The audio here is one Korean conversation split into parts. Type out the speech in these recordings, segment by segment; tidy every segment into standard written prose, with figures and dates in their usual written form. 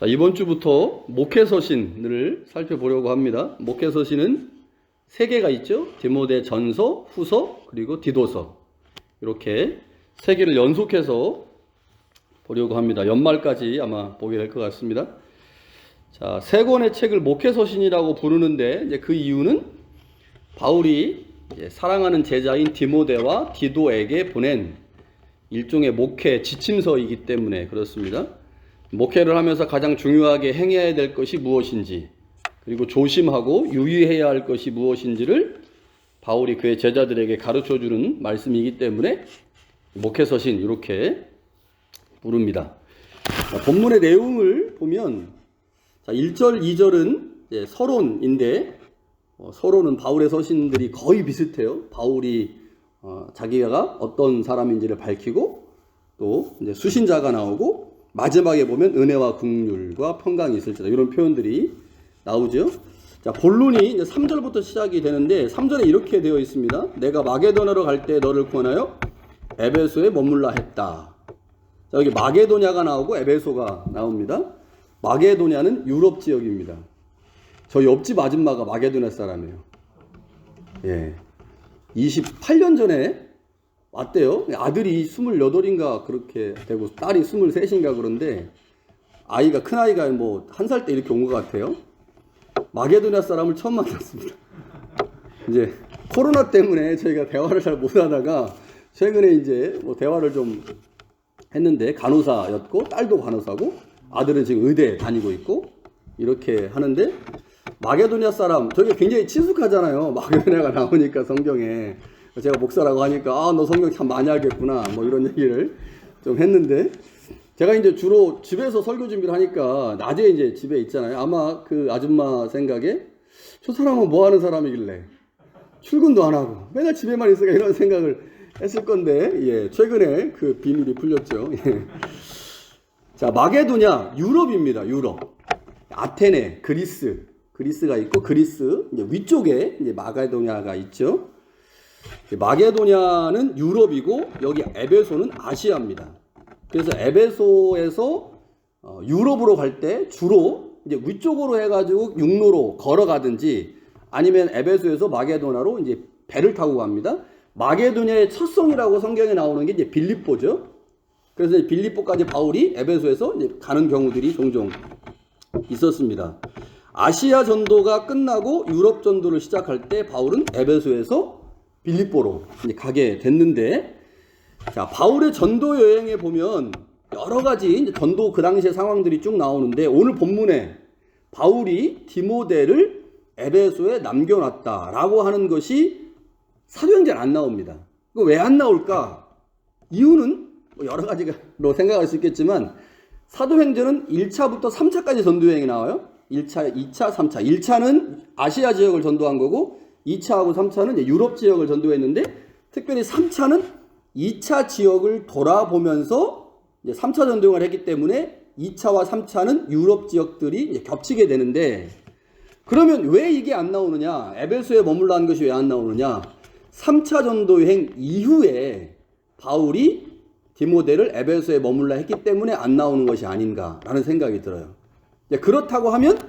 자, 이번 주부터 목회서신을 살펴보려고 합니다. 목회서신은 세 개가 있죠. 디모데 전서, 후서, 그리고 디도서. 이렇게 세 개를 연속해서 보려고 합니다. 연말까지 아마 보게 될 것 같습니다. 자, 세 권의 책을 목회서신이라고 부르는데 이제 그 이유는 바울이 이제 사랑하는 제자인 디모데와 디도에게 보낸 일종의 목회 지침서이기 때문에 그렇습니다. 목회를 하면서 가장 중요하게 행해야 될 것이 무엇인지, 그리고 조심하고 유의해야 할 것이 무엇인지를 바울이 그의 제자들에게 가르쳐주는 말씀이기 때문에 목회서신 이렇게 부릅니다. 본문의 내용을 보면 1절, 2절은 서론인데 서론은 바울의 서신들이 거의 비슷해요. 바울이 자기가 어떤 사람인지를 밝히고 또 이제 수신자가 나오고 마지막에 보면 은혜와 긍휼과 평강이 있을지다 이런 표현들이 나오죠. 자, 본론이 이제 3절부터 시작이 되는데 3절에 이렇게 되어 있습니다. 내가 마게도냐로 갈 때 너를 구원하여 에베소에 머물라 했다. 자, 여기 마게도냐가 나오고 에베소가 나옵니다. 마게도냐는 유럽 지역입니다. 저 옆집 아줌마가 마게도냐 사람이에요. 예. 28년 전에 왔대요. 아들이 28인가 그렇게 되고 딸이 23인가 그런데 아이가 큰 아이가 뭐 1살 때 이렇게 온 것 같아요. 마게도냐 사람을 처음 만났습니다. 이제 코로나 때문에 저희가 대화를 잘 못하다가 최근에 이제 뭐 대화를 좀 했는데 간호사였고 딸도 간호사고 아들은 지금 의대 다니고 있고 이렇게 하는데 마게도냐 사람 저게 굉장히 친숙하잖아요. 마게도냐가 나오니까 성경에 제가 목사라고 하니까 너 성경 참 많이 알겠구나 뭐 이런 얘기를 좀 했는데 제가 이제 주로 집에서 설교 준비를 하니까 낮에 이제 집에 있잖아요. 아마 그 아줌마 생각에 저 사람은 뭐 하는 사람이길래 출근도 안 하고 맨날 집에만 있을까 이런 생각을 했을 건데 최근에 그 비밀이 풀렸죠. 자, 마게도냐 유럽입니다. 유럽. 아테네, 그리스가 있고 그리스 이제 위쪽에 이제 마게도냐가 있죠. 마게도냐는 유럽이고 여기 에베소는 아시아입니다. 그래서 에베소에서 유럽으로 갈 때 주로 이제 위쪽으로 해가지고 육로로 걸어가든지 아니면 에베소에서 마게도냐로 이제 배를 타고 갑니다. 마게도냐의 첫 성이라고 성경에 나오는 게 이제 빌립보죠. 그래서 이제 빌립보까지 바울이 에베소에서 이제 가는 경우들이 종종 있었습니다. 아시아 전도가 끝나고 유럽 전도를 시작할 때 바울은 에베소에서 빌립보로 이제 가게 됐는데, 자, 바울의 전도 여행에 보면 여러 가지 이제 전도 그 당시의 상황들이 쭉 나오는데 오늘 본문에 바울이 디모데를 에베소에 남겨놨다라고 하는 것이 사도행전에 안 나옵니다. 왜 안 나올까? 이유는 여러 가지로 생각할 수 있겠지만 사도행전은 1차부터 3차까지 전도 여행이 나와요. 1차, 2차, 3차. 1차는 아시아 지역을 전도한 거고 2차하고 3차는 이제 유럽 지역을 전도했는데 특별히 3차는 2차 지역을 돌아보면서 이제 3차 전도행을 했기 때문에 2차와 3차는 유럽 지역들이 이제 겹치게 되는데 그러면 왜 이게 안 나오느냐? 에베소에 머물러 한 것이 왜 안 나오느냐? 3차 전도여행 이후에 바울이 디모데를 에베소에 머물러 했기 때문에 안 나오는 것이 아닌가라는 생각이 들어요. 그렇다고 하면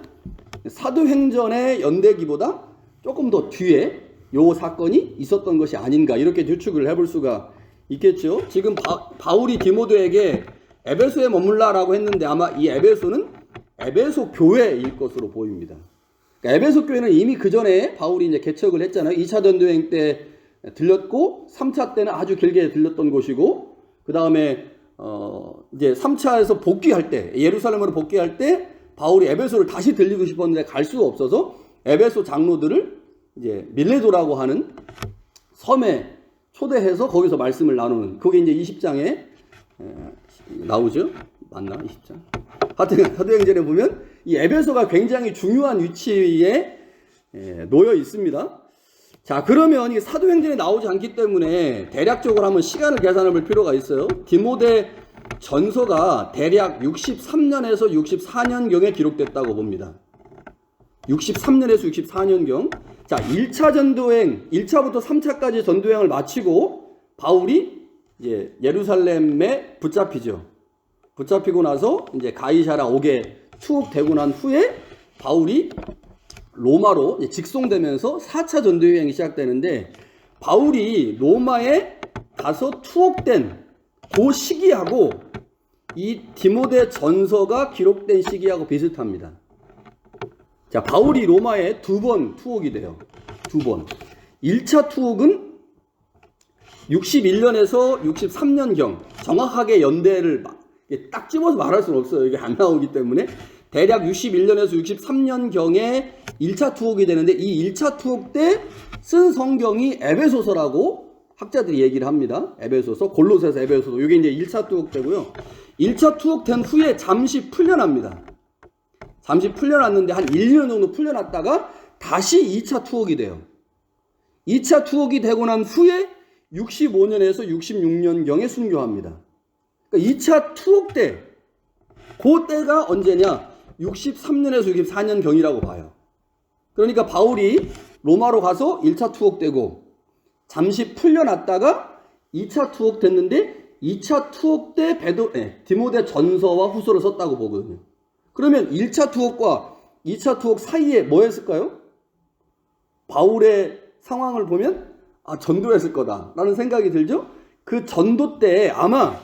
사도행전의 연대기보다 조금 더 뒤에 요 사건이 있었던 것이 아닌가 이렇게 추측을 해볼 수가 있겠죠. 지금 바울이 디모데에게 에베소에 머물라라고 했는데 아마 이 에베소는 에베소 교회일 것으로 보입니다. 그러니까 에베소 교회는 이미 그 전에 바울이 이제 개척을 했잖아요. 2차 전도여행 때 들렸고 3차 때는 아주 길게 들렸던 곳이고 그 다음에 이제 3차에서 복귀할 때 예루살렘으로 복귀할 때 바울이 에베소를 다시 들리고 싶었는데 갈 수가 없어서 에베소 장로들을 이제 밀레도라고 하는 섬에 초대해서 거기서 말씀을 나누는 그게 이제 20장에 나오죠. 맞나? 20장. 하여튼 사도행전에 보면 이 에베소가 굉장히 중요한 위치에 놓여 있습니다. 자, 그러면 이 사도행전에 나오지 않기 때문에 대략적으로 한번 시간을 계산해 볼 필요가 있어요. 디모데 전서가 대략 63년에서 64년경에 기록됐다고 봅니다. 63년에서 64년경. 자, 1차 전도행, 1차부터 3차까지 전도행을 마치고 바울이 이제 예루살렘에 붙잡히죠. 붙잡히고 나서 이제 가이사랴 오게 투옥되고 난 후에 바울이 로마로 직송되면서 4차 전도 여행이 시작되는데, 바울이 로마에 가서 투옥된 그 시기하고 이 디모데 전서가 기록된 시기하고 비슷합니다. 자, 바울이 로마에 2번 투옥이 돼요. 2번. 1차 투옥은 61년에서 63년경, 정확하게 연대를 딱 집어서 말할 수는 없어요. 이게 안 나오기 때문에. 대략 61년에서 63년경에 1차 투옥이 되는데, 이 1차 투옥 때 쓴 성경이 에베소서라고 학자들이 얘기를 합니다. 에베소서, 골로새서, 에베소서. 이게 이제 1차 투옥 되고요. 1차 투옥된 후에 잠시 풀려납니다. 잠시 풀려났는데 한 1년 정도 풀려났다가 다시 2차 투옥이 돼요. 2차 투옥이 되고 난 후에 65년에서 66년경에 순교합니다. 그러니까 2차 투옥 때, 그 때가 언제냐? 63년에서 64년경이라고 봐요. 그러니까 바울이 로마로 가서 1차 투옥되고 잠시 풀려났다가 2차 투옥 됐는데, 2차 투옥 때 디모데 전서와 후서를 썼다고 보거든요. 그러면 1차 투옥과 2차 투옥 사이에 뭐 했을까요? 바울의 상황을 보면 전도했을 거다라는 생각이 들죠? 그 전도 때 아마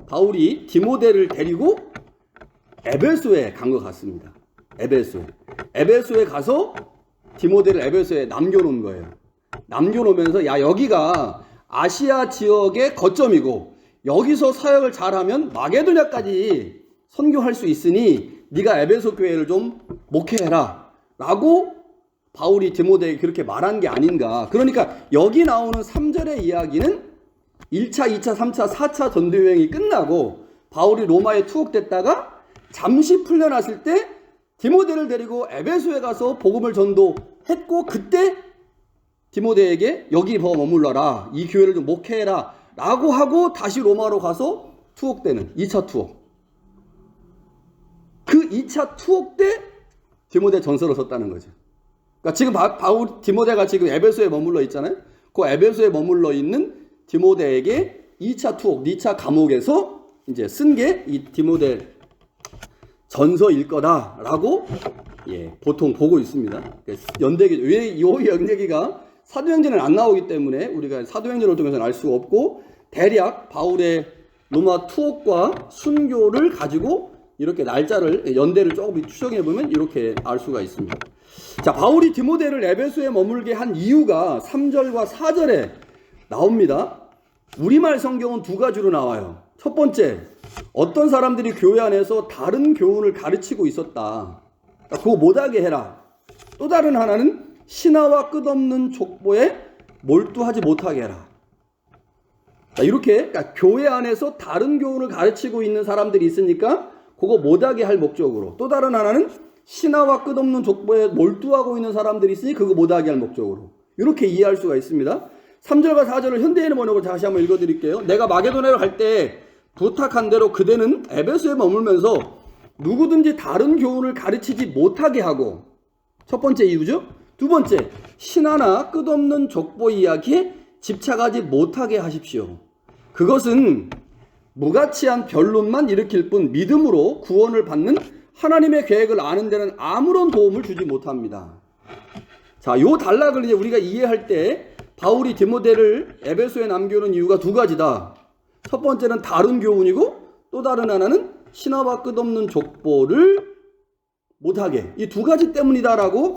바울이 디모데를 데리고 에베소에 간 것 같습니다. 에베소에 가서 디모데를 에베소에 남겨놓은 거예요. 남겨놓으면서 여기가 아시아 지역의 거점이고 여기서 사역을 잘하면 마게도냐까지 선교할 수 있으니 네가 에베소 교회를 좀 목회해라 라고 바울이 디모데에게 그렇게 말한 게 아닌가. 그러니까 여기 나오는 3절의 이야기는 1차, 2차, 3차, 4차 전도여행이 끝나고 바울이 로마에 투옥됐다가 잠시 풀려났을 때 디모데를 데리고 에베소에 가서 복음을 전도했고, 그때 디모데에게 여기 머물러라, 이 교회를 좀 목회해라 라고 하고 다시 로마로 가서 투옥되는 2차 투옥. 그 2차 투옥 때 디모데 전서를 썼다는 거죠. 그러니까 지금 디모데가 지금 에베소에 머물러 있잖아요. 그 에베소에 머물러 있는 디모데에게 2차 투옥, 2차 감옥에서 이제 쓴 게 이 디모데 전서일 거다라고 보통 보고 있습니다. 연대기, 왜 이 연대기가 사도행전은 안 나오기 때문에 우리가 사도행전을 통해서는 알 수가 없고, 대략 바울의 로마 투옥과 순교를 가지고 이렇게 날짜를, 연대를 조금 추정해 보면 이렇게 알 수가 있습니다. 자, 바울이 디모데를 에베소에 머물게 한 이유가 3절과 4절에 나옵니다. 우리말 성경은 두 가지로 나와요. 첫 번째, 어떤 사람들이 교회 안에서 다른 교훈을 가르치고 있었다. 그거 못하게 해라. 또 다른 하나는 신하와 끝없는 족보에 몰두하지 못하게 해라. 이렇게 그러니까 교회 안에서 다른 교훈을 가르치고 있는 사람들이 있으니까 그거 못하게 할 목적으로, 또 다른 하나는 신하와 끝없는 족보에 몰두하고 있는 사람들이 있으니 그거 못하게 할 목적으로, 이렇게 이해할 수가 있습니다. 3절과 4절을 현대인의 번역으로 다시 한번 읽어드릴게요. 내가 마게도냐로 갈 때 부탁한 대로 그대는 에베소에 머물면서 누구든지 다른 교훈을 가르치지 못하게 하고, 첫 번째 이유죠. 두 번째, 신하나 끝없는 족보 이야기에 집착하지 못하게 하십시오. 그것은 무가치한 변론만 일으킬 뿐 믿음으로 구원을 받는 하나님의 계획을 아는 데는 아무런 도움을 주지 못합니다. 자, 요 단락을 이제 우리가 이해할 때 바울이 디모데를 에베소에 남겨놓은 이유가 두 가지다. 첫 번째는 다른 교훈이고, 또 다른 하나는 신하와 끝없는 족보를 못하게, 이 두 가지 때문이다라고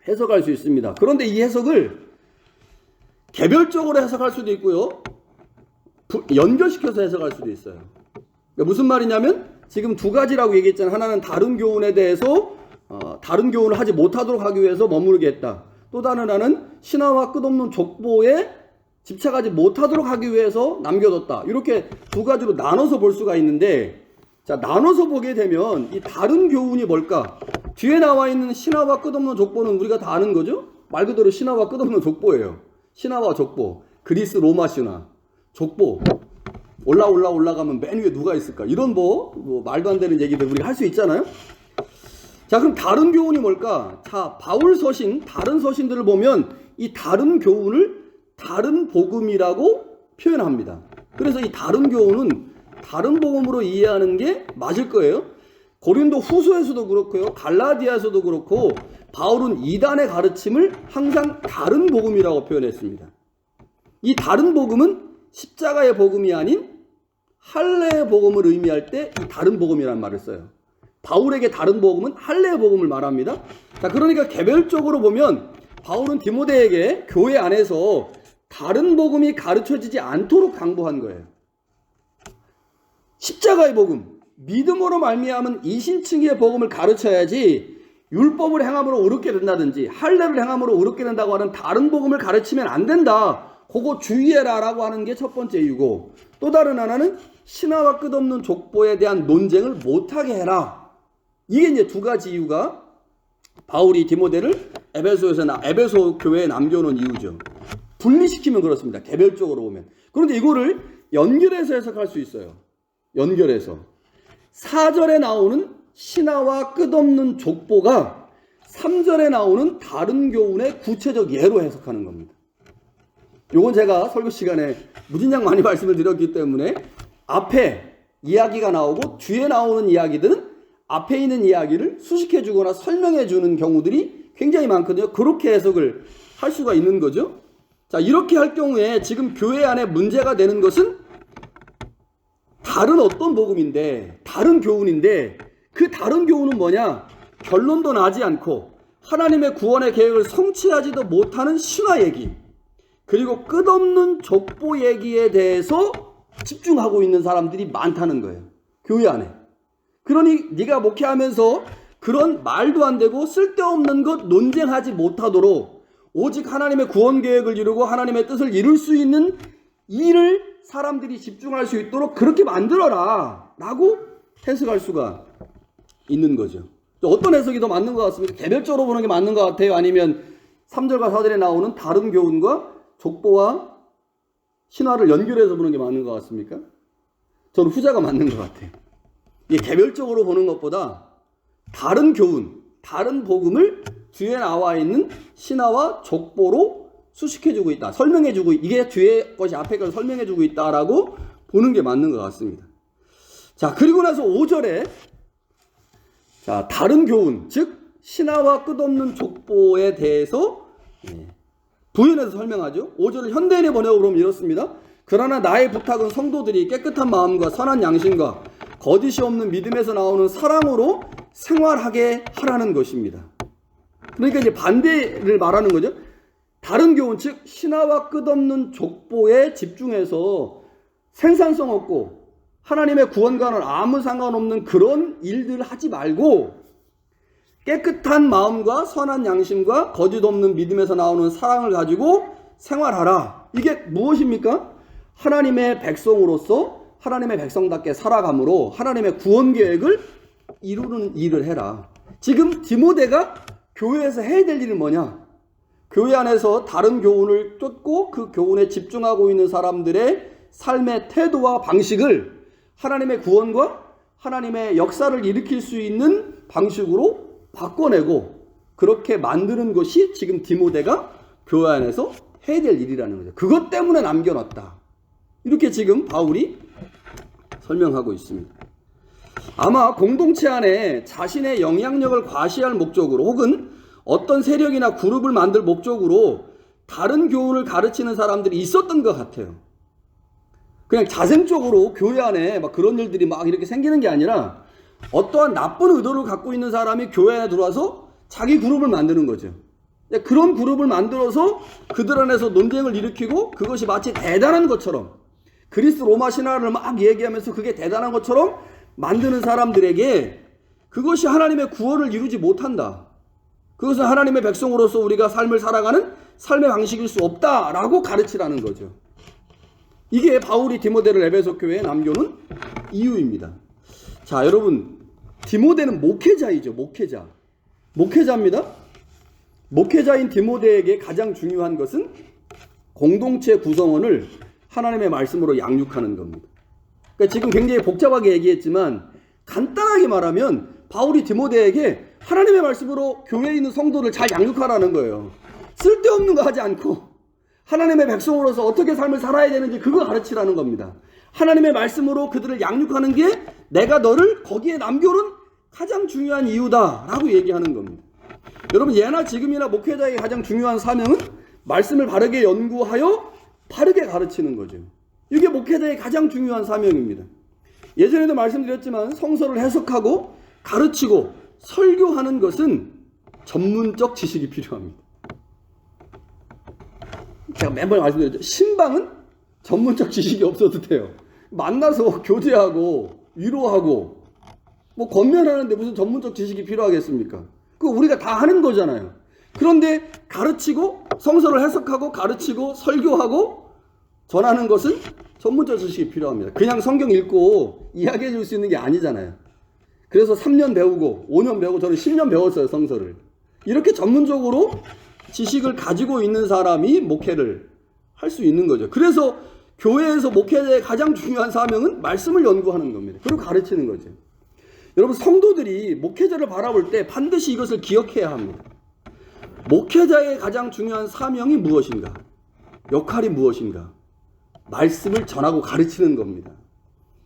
해석할 수 있습니다. 그런데 이 해석을 개별적으로 해석할 수도 있고요, 연결시켜서 해석할 수도 있어요. 그러니까 무슨 말이냐면, 지금 두 가지라고 얘기했잖아요. 하나는 다른 교훈에 대해서 다른 교훈을 하지 못하도록 하기 위해서 머무르게 했다. 또 다른 하나는 신하와 끝없는 족보에 집착하지 못하도록 하기 위해서 남겨뒀다. 이렇게 두 가지로 나눠서 볼 수가 있는데, 자, 나눠서 보게 되면 이 다른 교훈이 뭘까? 뒤에 나와 있는 신하와 끝없는 족보는 우리가 다 아는 거죠? 말 그대로 신하와 끝없는 족보예요. 신하와 족보, 그리스 로마 신화, 족보, 올라가면 맨 위에 누가 있을까? 이런 뭐 말도 안 되는 얘기들 우리가 할 수 있잖아요. 자, 그럼 다른 교훈이 뭘까? 자, 바울 서신, 다른 서신들을 보면 이 다른 교훈을 다른 복음이라고 표현합니다. 그래서 이 다른 교훈은 다른 복음으로 이해하는 게 맞을 거예요. 고린도 후서에서도 그렇고요. 갈라디아에서도 그렇고 바울은 이단의 가르침을 항상 다른 복음이라고 표현했습니다. 이 다른 복음은 십자가의 복음이 아닌 할례의 복음을 의미할 때 이 다른 복음이라는 말을 써요. 바울에게 다른 복음은 할례의 복음을 말합니다. 자, 그러니까 개별적으로 보면 바울은 디모데에게 교회 안에서 다른 복음이 가르쳐지지 않도록 당부한 거예요. 십자가의 복음, 믿음으로 말미암은 이신층의 복음을 가르쳐야지 율법을 행함으로 의롭게 된다든지 할례를 행함으로 의롭게 된다고 하는 다른 복음을 가르치면 안 된다. 그거 주의해라 라고 하는 게 첫 번째 이유고, 또 다른 하나는 신화와 끝없는 족보에 대한 논쟁을 못하게 해라. 이게 이제 두 가지 이유가 바울이 디모데를 에베소 교회에 남겨놓은 이유죠. 분리시키면 그렇습니다. 개별적으로 보면. 그런데 이거를 연결해서 해석할 수 있어요. 연결해서 4절에 나오는 신화와 끝없는 족보가 3절에 나오는 다른 교훈의 구체적 예로 해석하는 겁니다. 요건 제가 설교 시간에 무진장 많이 말씀을 드렸기 때문에 앞에 이야기가 나오고 뒤에 나오는 이야기들은 앞에 있는 이야기를 수식해 주거나 설명해 주는 경우들이 굉장히 많거든요. 그렇게 해석을 할 수가 있는 거죠. 자, 이렇게 할 경우에 지금 교회 안에 문제가 되는 것은 다른 어떤 복음인데, 다른 교훈인데, 그 다른 교훈은 뭐냐? 결론도 나지 않고 하나님의 구원의 계획을 성취하지도 못하는 신화 얘기, 그리고 끝없는 족보 얘기에 대해서 집중하고 있는 사람들이 많다는 거예요. 교회 안에. 그러니 네가 목회하면서 그런 말도 안 되고 쓸데없는 것 논쟁하지 못하도록 오직 하나님의 구원 계획을 이루고 하나님의 뜻을 이룰 수 있는 일을 사람들이 집중할 수 있도록 그렇게 만들어라 라고 해석할 수가 있는 거죠. 어떤 해석이 더 맞는 것 같습니까? 개별적으로 보는 게 맞는 것 같아요? 아니면 3절과 4절에 나오는 다른 교훈과 족보와 신화를 연결해서 보는 게 맞는 것 같습니까? 저는 후자가 맞는 것 같아요. 이게 개별적으로 보는 것보다 다른 교훈, 다른 복음을 뒤에 나와 있는 신화와 족보로 수식해주고 있다. 설명해주고, 이게 뒤에 것이 앞에 것을 설명해주고 있다라고 보는 게 맞는 것 같습니다. 자, 그리고 나서 5절에 자, 다른 교훈, 즉 신화와 끝없는 족보에 대해서 부연해서 설명하죠. 5절을 현대인의 번역으로 보면 이렇습니다. 그러나 나의 부탁은 성도들이 깨끗한 마음과 선한 양심과 거짓이 없는 믿음에서 나오는 사랑으로 생활하게 하라는 것입니다. 그러니까 이제 반대를 말하는 거죠. 다른 교훈, 즉 신화와 끝없는 족보에 집중해서 생산성 없고 하나님의 구원과는 아무 상관없는 그런 일들을 하지 말고 깨끗한 마음과 선한 양심과 거짓 없는 믿음에서 나오는 사랑을 가지고 생활하라. 이게 무엇입니까? 하나님의 백성으로서 하나님의 백성답게 살아감으로 하나님의 구원 계획을 이루는 일을 해라. 지금 디모데가 교회에서 해야 될 일은 뭐냐? 교회 안에서 다른 교훈을 쫓고 그 교훈에 집중하고 있는 사람들의 삶의 태도와 방식을 하나님의 구원과 하나님의 역사를 일으킬 수 있는 방식으로 바꿔내고 그렇게 만드는 것이 지금 디모데가 교회 안에서 해야 될 일이라는 거죠. 그것 때문에 남겨놨다. 이렇게 지금 바울이 설명하고 있습니다. 아마 공동체 안에 자신의 영향력을 과시할 목적으로 혹은 어떤 세력이나 그룹을 만들 목적으로 다른 교훈을 가르치는 사람들이 있었던 것 같아요. 그냥 자생적으로 교회 안에 막 그런 일들이 막 이렇게 생기는 게 아니라 어떠한 나쁜 의도를 갖고 있는 사람이 교회에 들어와서 자기 그룹을 만드는 거죠. 그런 그룹을 만들어서 그들 안에서 논쟁을 일으키고 그것이 마치 대단한 것처럼 그리스 로마 신화를 막 얘기하면서 그게 대단한 것처럼 만드는 사람들에게 그것이 하나님의 구원을 이루지 못한다. 그것은 하나님의 백성으로서 우리가 삶을 살아가는 삶의 방식일 수 없다라고 가르치라는 거죠. 이게 바울이 디모데를 에베소 교회에 남겨놓은 이유입니다. 자, 여러분, 디모데는 목회자이죠. 목회자입니다. 목회자인 디모데에게 가장 중요한 것은 공동체 구성원을 하나님의 말씀으로 양육하는 겁니다. 그러니까 지금 굉장히 복잡하게 얘기했지만 간단하게 말하면 바울이 디모데에게 하나님의 말씀으로 교회에 있는 성도를 잘 양육하라는 거예요. 쓸데없는 거 하지 않고 하나님의 백성으로서 어떻게 삶을 살아야 되는지 그거 가르치라는 겁니다. 하나님의 말씀으로 그들을 양육하는 게 내가 너를 거기에 남겨놓은 가장 중요한 이유다라고 얘기하는 겁니다. 여러분, 예나 지금이나 목회자의 가장 중요한 사명은 말씀을 바르게 연구하여 바르게 가르치는 거죠. 이게 목회자의 가장 중요한 사명입니다. 예전에도 말씀드렸지만 성서를 해석하고 가르치고 설교하는 것은 전문적 지식이 필요합니다. 제가 매번 말씀드렸죠. 신방은 전문적 지식이 없어도 돼요. 만나서 교제하고 위로하고 뭐 권면하는데 무슨 전문적 지식이 필요하겠습니까? 그거 우리가 다 하는 거잖아요. 그런데 가르치고 성서를 해석하고 가르치고 설교하고 전하는 것은 전문적 지식이 필요합니다. 그냥 성경 읽고 이야기해 줄 수 있는 게 아니잖아요. 그래서 3년 배우고 5년 배우고 저는 10년 배웠어요, 성서를. 이렇게 전문적으로 지식을 가지고 있는 사람이 목회를 할 수 있는 거죠. 그래서 교회에서 목회자의 가장 중요한 사명은 말씀을 연구하는 겁니다. 그리고 가르치는 거죠. 여러분, 성도들이 목회자를 바라볼 때 반드시 이것을 기억해야 합니다. 목회자의 가장 중요한 사명이 무엇인가? 역할이 무엇인가? 말씀을 전하고 가르치는 겁니다.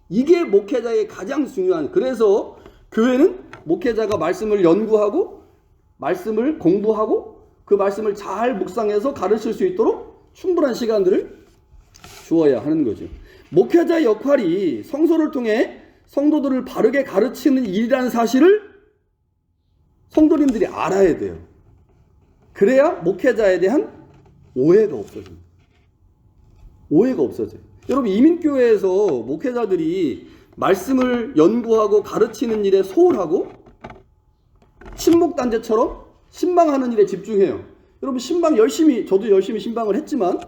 이게 목회자의 가장 중요한, 그래서 교회는 목회자가 말씀을 연구하고 말씀을 공부하고 그 말씀을 잘 묵상해서 가르칠 수 있도록 충분한 시간들을 주어야 하는 거죠. 목회자의 역할이 성소를 통해 성도들을 바르게 가르치는 일이라는 사실을 성도님들이 알아야 돼요. 그래야 목회자에 대한 오해가 없어집니다. 오해가 없어져요. 여러분, 이민교회에서 목회자들이 말씀을 연구하고 가르치는 일에 소홀하고 친목단체처럼 신방하는 일에 집중해요. 여러분, 신방 열심히, 저도 열심히 신방을 했지만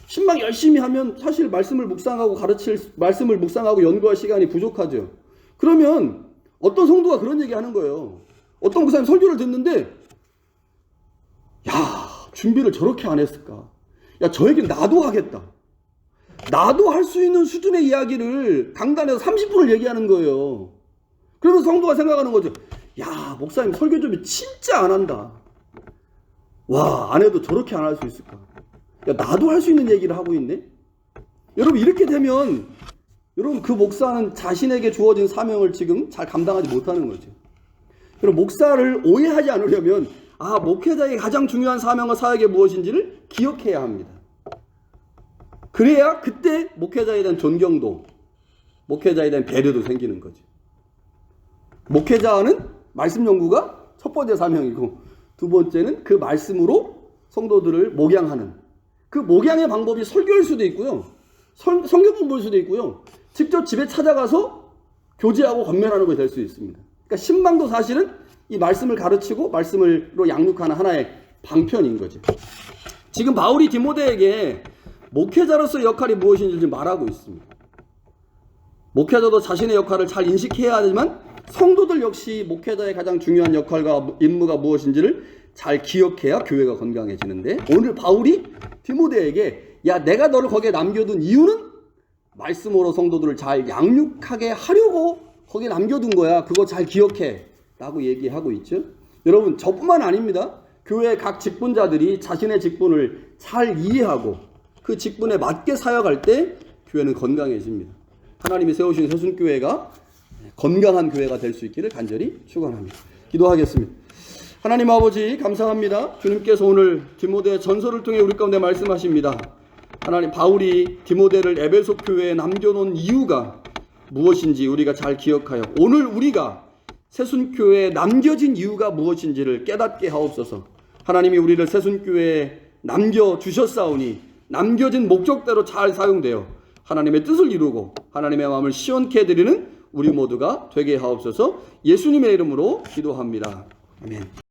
신방 열심히 하면 사실 말씀을 묵상하고 말씀을 묵상하고 연구할 시간이 부족하죠. 그러면 어떤 성도가 그런 얘기 하는 거예요. 어떤 목사님 설교를 듣는데, 야, 준비를 저렇게 안 했을까? 야, 저 얘기 나도 하겠다. 나도 할 수 있는 수준의 이야기를 강단에서 30분을 얘기하는 거예요. 그러면 성도가 생각하는 거죠. 야, 목사님 설교 준비 진짜 안 한다. 와, 안 해도 저렇게 안 할 수 있을까? 야, 나도 할 수 있는 얘기를 하고 있네? 여러분, 이렇게 되면 여러분, 그 목사는 자신에게 주어진 사명을 지금 잘 감당하지 못하는 거죠. 여러분, 목사를 오해하지 않으려면 목회자의 가장 중요한 사명과 사역이 무엇인지를 기억해야 합니다. 그래야 그때 목회자에 대한 존경도, 목회자에 대한 배려도 생기는 거죠. 목회자는 말씀 연구가 첫 번째 사명이고, 두 번째는 그 말씀으로 성도들을 목양하는, 그 목양의 방법이 설교일 수도 있고요, 성경 공부일 수도 있고요, 직접 집에 찾아가서 교제하고 권면하는 것이 될 수 있습니다. 그러니까 신방도 사실은 이 말씀을 가르치고 말씀으로 양육하는 하나의 방편인 거죠. 지금 바울이 디모데에게 목회자로서의 역할이 무엇인지 지금 말하고 있습니다. 목회자도 자신의 역할을 잘 인식해야 하지만 성도들 역시 목회자의 가장 중요한 역할과 임무가 무엇인지를 잘 기억해야 교회가 건강해지는데, 오늘 바울이 디모데에게 야, 내가 너를 거기에 남겨둔 이유는 말씀으로 성도들을 잘 양육하게 하려고 거기에 남겨둔 거야. 그거 잘 기억해 라고 얘기하고 있죠. 여러분, 저뿐만 아닙니다. 교회 각 직분자들이 자신의 직분을 잘 이해하고 그 직분에 맞게 사역할 때 교회는 건강해집니다. 하나님이 세우신 새순교회가 건강한 교회가 될 수 있기를 간절히 축원합니다. 기도하겠습니다. 하나님 아버지, 감사합니다. 주님께서 오늘 디모데 전서를 통해 우리 가운데 말씀하십니다. 하나님, 바울이 디모데를 에베소 교회에 남겨놓은 이유가 무엇인지 우리가 잘 기억하여 오늘 우리가 새순교회에 남겨진 이유가 무엇인지를 깨닫게 하옵소서. 하나님이 우리를 새순교회에 남겨주셨사오니 남겨진 목적대로 잘 사용되어 하나님의 뜻을 이루고 하나님의 마음을 시원케 해드리는 우리 모두가 되게 하옵소서. 예수님의 이름으로 기도합니다. 아멘.